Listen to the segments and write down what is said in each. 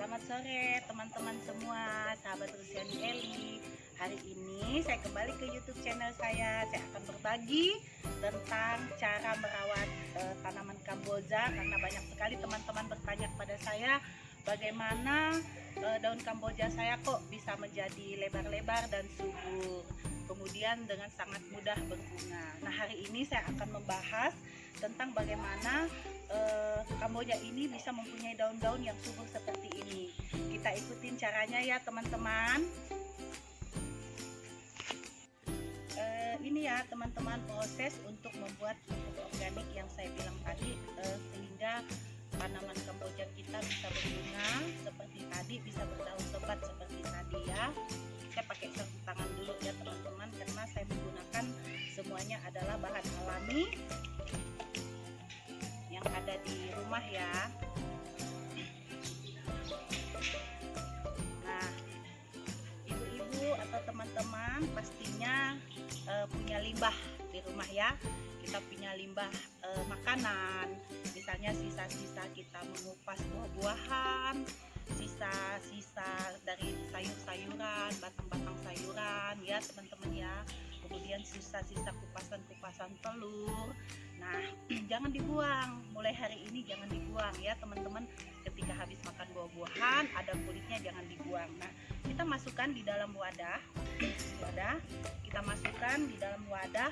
Selamat sore teman-teman semua, sahabat Rusiani Eli. Hari ini saya kembali ke YouTube channel saya. Saya akan berbagi tentang cara merawat tanaman Kamboja, karena banyak sekali teman-teman bertanya kepada saya bagaimana daun Kamboja saya kok bisa menjadi lebar-lebar dan subur, kemudian dengan sangat mudah berbunga. Nah, hari ini saya akan membahas tentang bagaimana Kamboja ini bisa mempunyai daun-daun yang subur seperti ini. Kita ikutin caranya ya teman-teman. Ini ya teman-teman, proses untuk membuat pupuk organik yang saya bilang tadi, sehingga tanaman Kamboja kita bisa berbunga seperti tadi, bisa berdaun lebat seperti tadi ya. Saya pakai sarung tangan dulu ya teman-teman, karena saya menggunakan semuanya adalah bahan alami yang ada di rumah ya. Nah, ibu-ibu atau teman-teman pastinya punya limbah di rumah ya. Kita punya limbah makanan, misalnya sisa-sisa kita mengupas buah-buahan, sisa-sisa dari sayur-sayuran, batang-batang sayuran ya teman-teman ya. Kemudian sisa-sisa kupasan-kupasan telur. Nah, jangan dibuang. Mulai hari ini jangan dibuang ya teman-teman. Ketika habis makan buah-buahan, ada kulitnya jangan dibuang. Nah, kita masukkan di dalam wadah. Kita masukkan di dalam wadah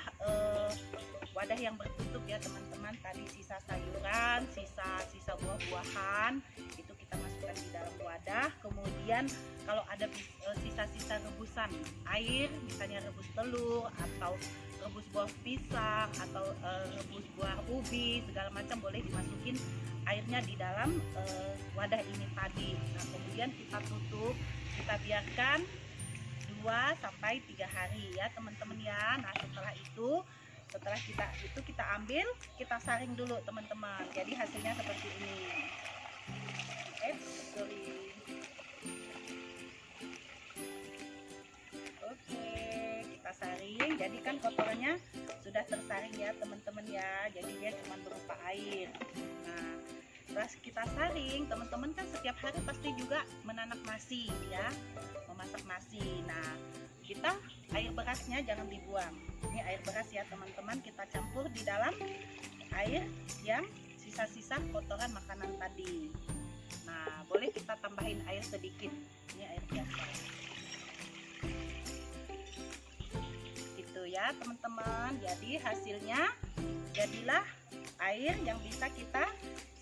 yang bertutup ya teman-teman. Tadi sisa sayuran, sisa buah-buahan itu kita masukkan di dalam wadah. Kemudian kalau ada sisa-sisa rebusan air, misalnya rebus telur atau rebus buah pisang atau rebus buah ubi, segala macam boleh dimasukin airnya di dalam wadah ini tadi. Nah, kemudian kita tutup, kita biarkan 2-3 hari ya teman-teman ya. Nah, setelah kita ambil, kita saring dulu teman-teman. Jadi hasilnya seperti ini. Oke, kita saring. Jadi kan kotorannya sudah tersaring ya teman-teman ya. Jadi dia cuma berupa air. Nah, setelah kita saring, teman-teman kan setiap hari pasti juga menanak nasi ya, memasak nasi. Nah, kita air berasnya jangan dibuang. Ini air beras ya teman-teman, kita campur di dalam air yang sisa-sisa kotoran makanan tadi. Nah, boleh kita tambahin air sedikit. Ini air biasa. Gitu ya teman-teman. Jadi hasilnya jadilah air yang bisa kita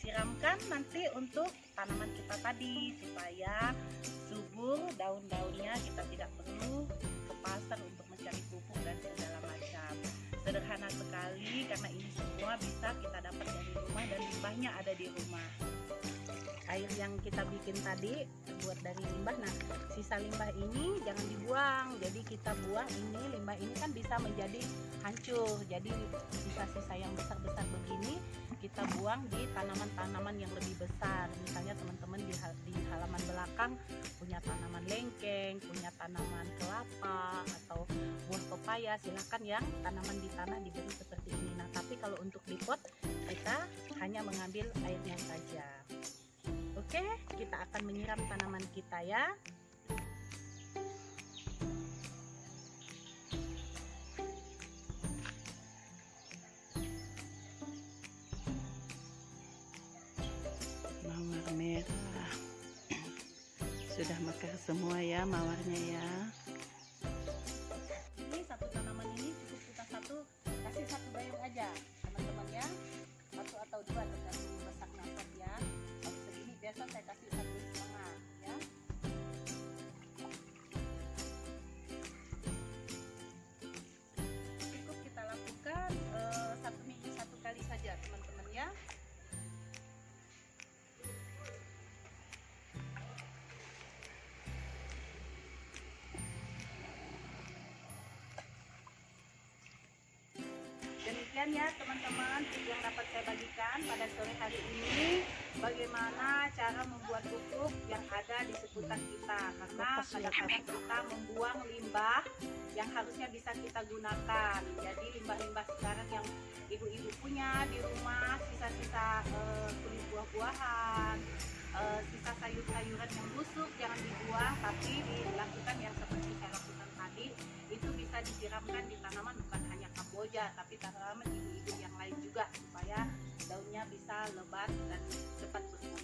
siramkan nanti untuk tanaman kita tadi, supaya subur daun-daunnya. Kita tidak perlu ke pasar untuk mencari pupuk dan segala macam. Sederhana sekali, karena ini semua bisa kita dapat dari rumah dan limbahnya ada di rumah. Air yang kita bikin tadi terbuat dari limbah. Nah, sisa limbah ini jangan dibuang. Jadi kita buang ini, limbah ini kan bisa menjadi hancur. Jadi sisa-sisa yang besar-besar begini kita buang di tanaman-tanaman yang lebih besar. Misalnya teman-teman di halaman belakang punya tanaman lengkeng, punya tanaman kelapa atau buah pepaya, silakan yang tanaman di tanah diberi seperti ini. Nah, tapi kalau untuk di pot kita hanya mengambil airnya saja. Oke, kita akan menyiram tanaman kita ya. Mawar merah sudah mekar semua ya mawarnya ya. Ini satu tanaman ini cukup kita kasih satu bayung aja teman-teman ya, 1 atau 2 tergantung besar nasab ya. Kalau segini biasa saya kasih 1,5 ya. Cukup kita lakukan 1 minggu 1 kali saja teman-teman ya. Demikian ya teman-teman yang dapat saya bagikan pada sore hari ini, bagaimana cara membuat pupuk yang ada di seputar kita. Karena kadang-kadang kita membuang limbah yang harusnya bisa kita gunakan. Jadi limbah-limbah sekarang yang ibu-ibu punya di rumah, sisa-sisa kulit buah-buahan, sisa sayur-sayuran yang busuk jangan dibuang, tapi dilakukan yang seperti saya lakukan tadi, itu bisa disiramkan di tanaman, bukan hanya kamboja tapi tanaman ibu-ibu yang lain juga, supaya daunnya bisa lebat dan cepat berkembang.